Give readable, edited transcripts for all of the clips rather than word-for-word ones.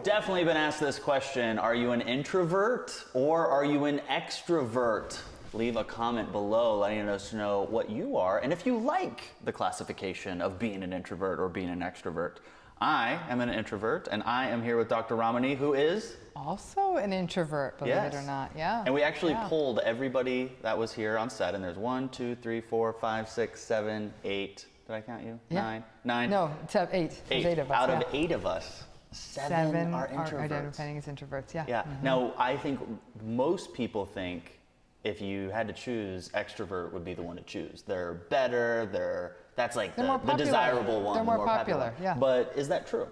Definitely been asked this question. Are you an introvert or are you an extrovert? Leave a comment below letting us know what you are and if you like the classification of being an introvert or being an extrovert. I am an introvert and I am here with Dr. Ramani, who is also an introvert, believe it or not. Yeah. And we actually polled everybody that was here on set, and there's 1, 2, 3, 4, 5, 6, 7, 8. Did I count you? Yeah. 9? No, it's 8. There's 8 of us. Out of 8 of us, 7 are introverts. Are identifying as introverts. Yeah. Yeah. Now, I think most people think if you had to choose, extrovert would be the one to choose. They're better. That's like the desirable one. They're more popular. Yeah. But is that true?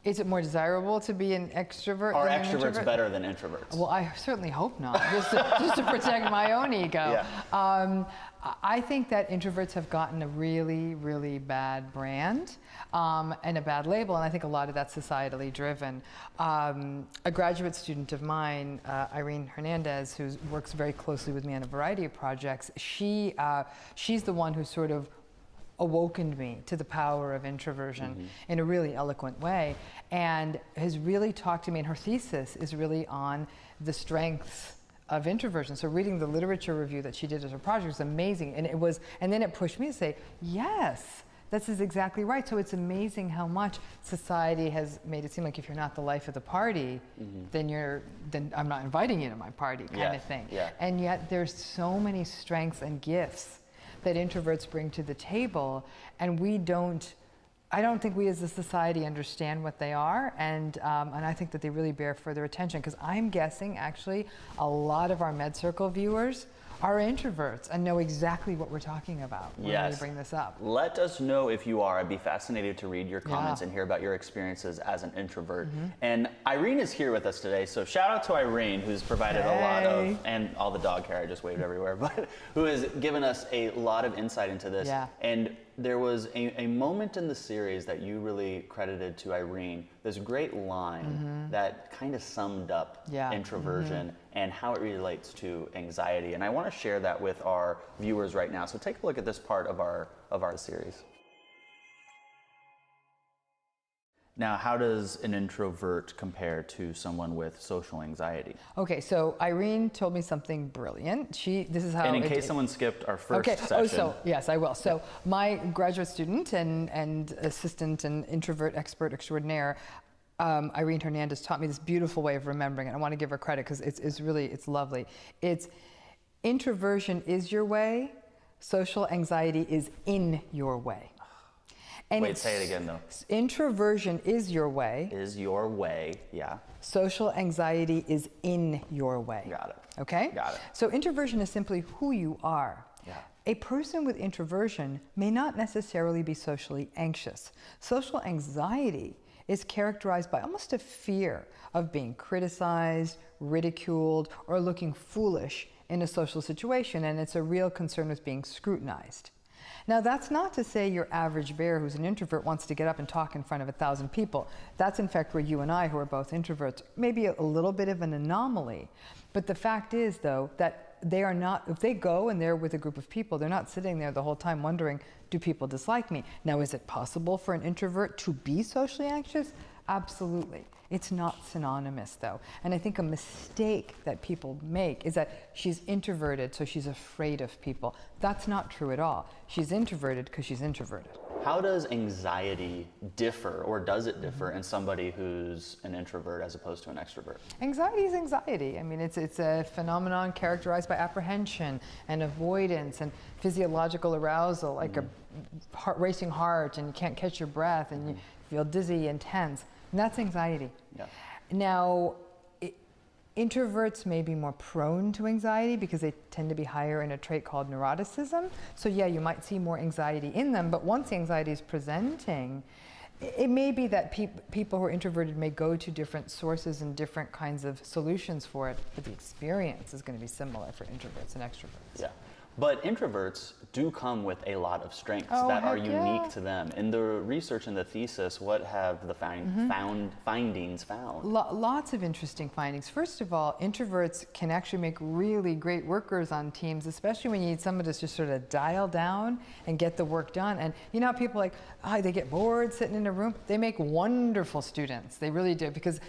Is it more desirable to be an extrovert? Are than extroverts an introvert? better than introverts? Well, I certainly hope not, just to protect my own ego. Yeah. I think that introverts have gotten a really, really bad brand and a bad label, and I think a lot of that's societally driven. A graduate student of mine, Irene Hernandez, who works very closely with me on a variety of projects, she's the one who sort of awokened me to the power of introversion in a really eloquent way, and has really talked to me, and her thesis is really on the strengths of introversion. So reading the literature review that she did as her project was amazing, and then it pushed me to say, yes, this is exactly right. So it's amazing how much society has made it seem like if you're not the life of the party, then I'm not inviting you to my party kind of thing. Yeah. And yet there's so many strengths and gifts that introverts bring to the table, and I don't think we as a society understand what they are, and I think that they really bear further attention, because I'm guessing actually a lot of our MedCircle viewers are introverts and know exactly what we're talking about when we bring this up. Let us know if you are. I'd be fascinated to read your comments and hear about your experiences as an introvert. And Irene is here with us today, so shout out to Irene, who's provided a lot of, and all the dog hair I just waved everywhere, but who has given us a lot of insight into this. And there was a moment in the series that you really credited to Irene, this great line that kind of summed up introversion and how it relates to anxiety. And I want to share that with our viewers right now. So take a look at this part of our series. Now, how does an introvert compare to someone with social anxiety? Okay, so Irene told me something brilliant. This is how. And in case someone skipped our first session. Oh, so yes, I will. So my graduate student and assistant and introvert expert extraordinaire, Irene Hernandez, taught me this beautiful way of remembering it. I want to give her credit because it's lovely. It's introversion is your way, social anxiety is in your way. And wait, say it again though. Introversion is your way. Is your way, yeah. Social anxiety is in your way. Got it. Okay? Got it. So introversion is simply who you are. Yeah. A person with introversion may not necessarily be socially anxious. Social anxiety is characterized by almost a fear of being criticized, ridiculed, or looking foolish in a social situation, and it's a real concern with being scrutinized. Now, that's not to say your average bear who's an introvert wants to get up and talk in front of 1,000 people. That's in fact where you and I, who are both introverts, maybe a little bit of an anomaly. But the fact is, though, that they are not, if they go and they're with a group of people, they're not sitting there the whole time wondering, do people dislike me? Now, is it possible for an introvert to be socially anxious? Absolutely. It's not synonymous, though. And I think a mistake that people make is that she's introverted, so she's afraid of people. That's not true at all. She's introverted because she's introverted. How does anxiety differ, or does it differ in somebody who's an introvert as opposed to an extrovert? Anxiety is anxiety. I mean, it's a phenomenon characterized by apprehension and avoidance and physiological arousal, like a racing heart, and you can't catch your breath, and you feel dizzy and tense. And that's anxiety. Yeah. Now, introverts may be more prone to anxiety because they tend to be higher in a trait called neuroticism. So yeah, you might see more anxiety in them, but once the anxiety is presenting, it may be that people who are introverted may go to different sources and different kinds of solutions for it, but the experience is going to be similar for introverts and extroverts. Yeah. But introverts do come with a lot of strengths Oh, that are heck unique yeah. to them. In the research and the thesis, what have the findings found? Lots of interesting findings. First of all, introverts can actually make really great workers on teams, especially when you need someone to just sort of dial down and get the work done. And you know how people like, oh, they get bored sitting in a room? They make wonderful students. They really do, because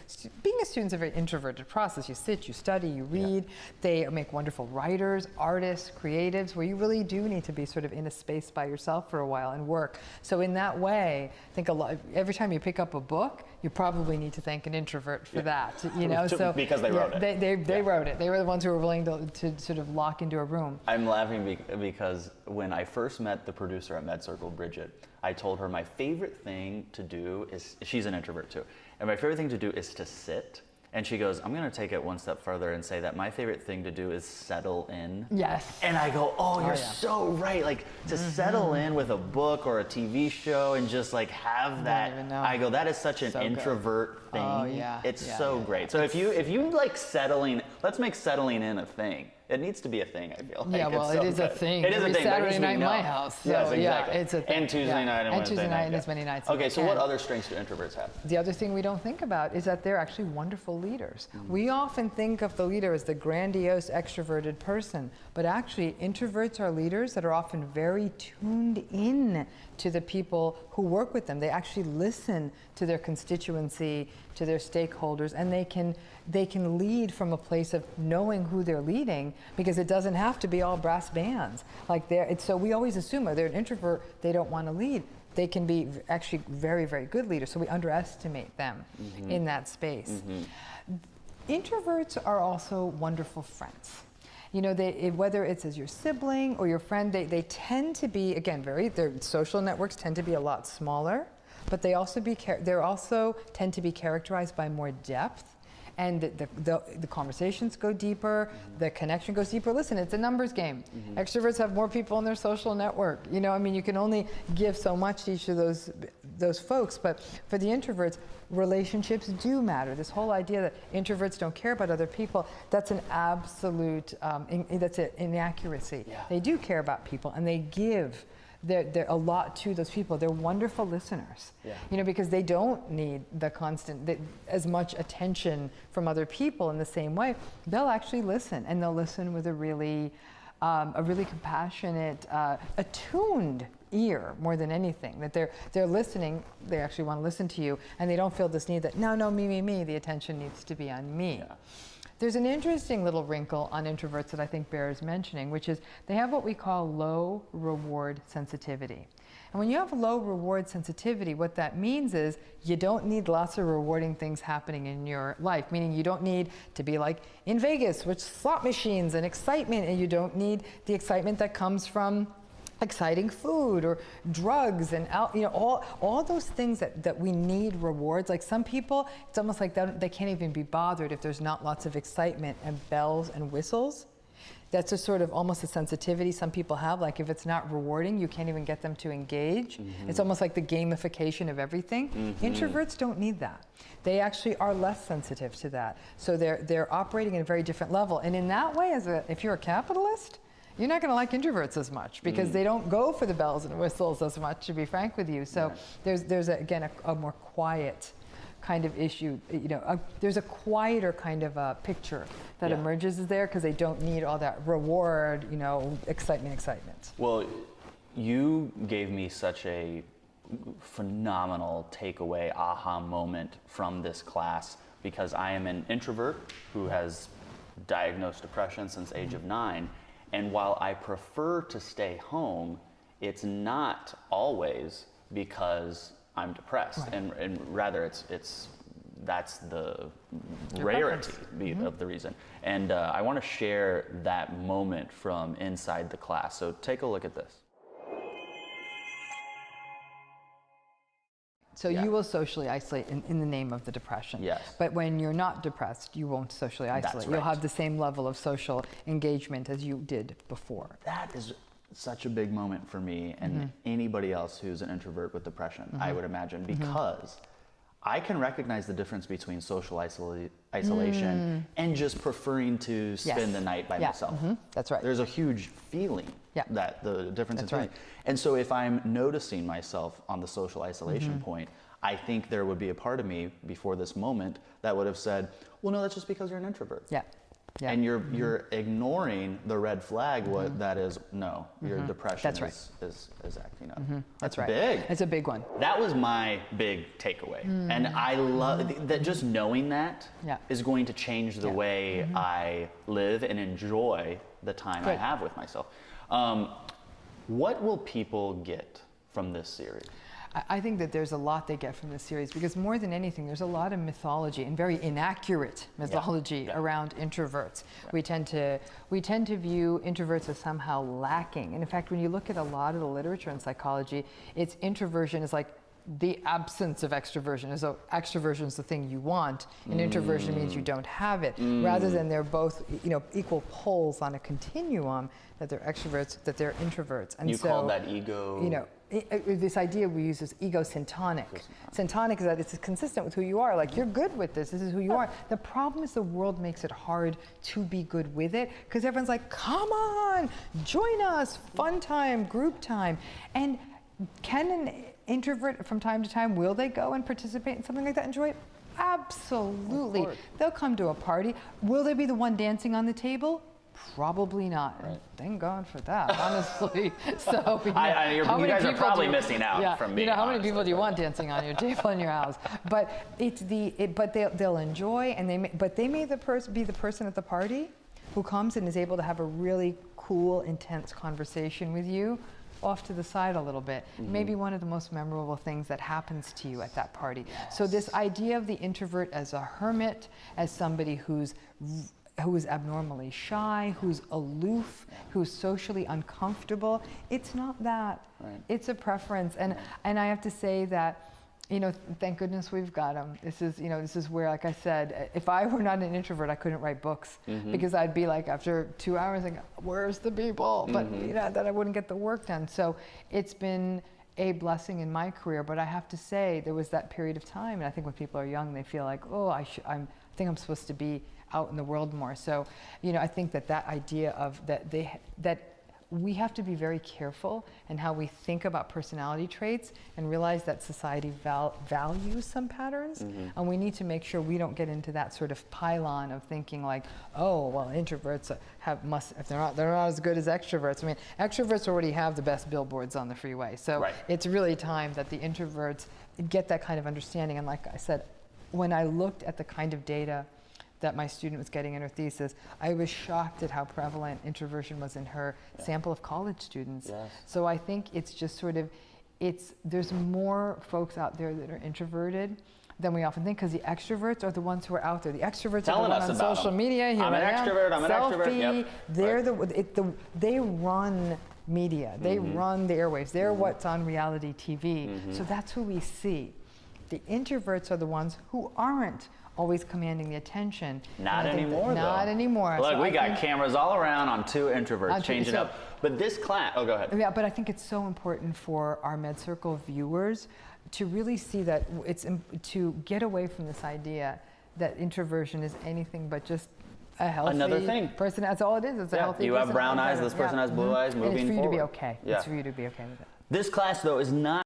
being a student is a very introverted process. You sit, you study, you read. Yeah. They make wonderful writers, artists, creatives, where you really do need to be sort of in a space by yourself for a while and work. So in that way, I think every time you pick up a book, you probably need to thank an introvert for that, you know. So because they wrote it. They wrote it. They were the ones who were willing to sort of lock into a room. I'm laughing because when I first met the producer at MedCircle, Bridget, I told her my favorite thing to do is, she's an introvert too, and my favorite thing to do is to sit. And she goes, I'm going to take it one step further and say that my favorite thing to do is settle in. Yes. And I go, oh, you're so right. Like, to settle in with a book or a TV show and just like have that. I go, that is such an introvert thing. Oh, yeah. It's so great. So if you like settling, let's make settling in a thing. It needs to be a thing, I feel like. Yeah, well, it is a thing. It is a thing. Saturday night in my house. So yes, exactly. Yeah, it's a thing. And Tuesday night and Wednesday Tuesday night and yeah. as many nights. Okay, so what other strengths do introverts have? The other thing we don't think about is that they're actually wonderful leaders. We often think of the leader as the grandiose, extroverted person, but actually introverts are leaders that are often very tuned in to the people who work with them. They actually listen to their constituency, to their stakeholders, and they can lead from a place of knowing who they're leading, because it doesn't have to be all brass bands. Like so we always assume, oh, they're an introvert, they don't want to lead. They can be actually very, very good leaders, so we underestimate them in that space. Introverts are also wonderful friends. You know, whether it's as your sibling or your friend, they tend to be, again, their social networks tend to be a lot smaller, but they also tend to be characterized by more depth, and the conversations go deeper, the connection goes deeper. Listen, it's a numbers game. Extroverts have more people in their social network. You know, I mean, you can only give so much to each of those folks, but for the introverts, relationships do matter. This whole idea that introverts don't care about other people, that's an absolute, that's an inaccuracy. Yeah. They do care about people, and they give a lot to those people. They're wonderful listeners, you know, because they don't need the constant, as much attention from other people in the same way. They'll actually listen, and they'll listen with a really compassionate, attuned ear more than anything. That they're listening. They actually want to listen to you, and they don't feel this need that no, me. The attention needs to be on me. Yeah. There's an interesting little wrinkle on introverts that I think bears mentioning, which is they have what we call low reward sensitivity. And when you have low reward sensitivity, what that means is you don't need lots of rewarding things happening in your life, meaning you don't need to be like in Vegas with slot machines and excitement, and you don't need the excitement that comes from exciting food or drugs and you know, all those things that we need rewards. Like some people, it's almost like they can't even be bothered if there's not lots of excitement and bells and whistles. That's a sort of almost a sensitivity some people have. Like if it's not rewarding, you can't even get them to engage. It's almost like the gamification of everything. Introverts don't need that. They actually are less sensitive to that. So they're operating at a very different level. And in that way, if you're a capitalist, you're not going to like introverts as much, because they don't go for the bells and whistles as much, to be frank with you. So there's again a more quiet kind of issue. You know, there's a quieter kind of picture that emerges there, because they don't need all that reward, you know, excitement. Well, you gave me such a phenomenal takeaway, aha moment from this class, because I am an introvert who has diagnosed depression since age of 9. And while I prefer to stay home, it's not always because I'm depressed, and rather that's the rarity of the reason. And I want to share that moment from inside the class. So take a look at this. So you will socially isolate in the name of the depression. Yes. But when you're not depressed, you won't socially isolate. That's right. You'll have the same level of social engagement as you did before. That is such a big moment for me and anybody else who's an introvert with depression, I would imagine, because I can recognize the difference between social isolation and just preferring to spend the night by myself. That's right. There's a huge feeling that the difference in feeling. And so if I'm noticing myself on the social isolation point, I think there would be a part of me before this moment that would have said, well, no, that's just because you're an introvert. Yeah. And you're ignoring the red flag. What that is, no, your depression is acting up. That's right. big. It's a big one. That was my big takeaway. And I love that just knowing that is going to change the way I live and enjoy the time I have with myself. What will people get from this series? I think that there's a lot they get from this series, because more than anything, there's a lot of mythology, and very inaccurate mythology around introverts. We tend to view introverts as somehow lacking. And in fact, when you look at a lot of the literature in psychology, it's introversion is like the absence of extroversion, as though extroversion is the thing you want, and introversion means you don't have it, rather than they're both, equal poles on a continuum, that they're extroverts, that they're introverts. And you call that ego. This idea we use is ego syntonic. Syntonic is that it's consistent with who you are. Like, you're good with this. This is who you are. The problem is the world makes it hard to be good with it, because everyone's like, come on, join us, fun time, group time. And can an introvert from time to time, will they go and participate in something like that, enjoy it? Absolutely. They'll come to a party. Will they be the one dancing on the table? Probably not. Right. Thank God for that, honestly. So you guys are probably missing out from me. How many people do you want dancing on your table in your house? But they'll enjoy, and they may be the person at the party who comes and is able to have a really cool, intense conversation with you off to the side a little bit. Maybe one of the most memorable things that happens to you at that party. So this idea of the introvert as a hermit, as somebody who is abnormally shy, who's aloof, who's socially uncomfortable, it's not that. It's a preference. And I have to say that, thank goodness we've got them. This is where, like I said, if I were not an introvert, I couldn't write books, because I'd be like, after 2 hours, like, where's the people? But that I wouldn't get the work done. So it's been a blessing in my career. But I have to say, there was that period of time, and I think when people are young, they feel like, oh, I think I'm supposed to be out in the world more. So, I think that idea of that we have to be very careful in how we think about personality traits, and realize that society values some patterns, and we need to make sure we don't get into that sort of pylon of thinking like, oh, well, introverts if they're not as good as extroverts. I mean, extroverts already have the best billboards on the freeway. So it's really time that the introverts get that kind of understanding. And like I said, when I looked at the kind of data that my student was getting in her thesis, I was shocked at how prevalent introversion was in her sample of college students. So I think it's just sort of, there's more folks out there that are introverted than we often think, because the extroverts are the ones who are out there. The extroverts are the ones on social media. I'm an extrovert, I'm an extrovert. They're they run media. They run the airwaves. They're what's on reality TV. So that's who we see. The introverts are the ones who aren't always commanding the attention. Not anymore, though. Not anymore. Look, we got cameras all around on 2 introverts. Change it up. But this class, go ahead. Yeah, but I think it's so important for our MedCircle viewers to really see that to get away from this idea that introversion is anything but just a healthy person. That's all it is. It's a healthy person. You have brown eyes, this person has blue eyes, moving forward. And it's for you to be okay. It's for you to be okay with it. This class, though, is not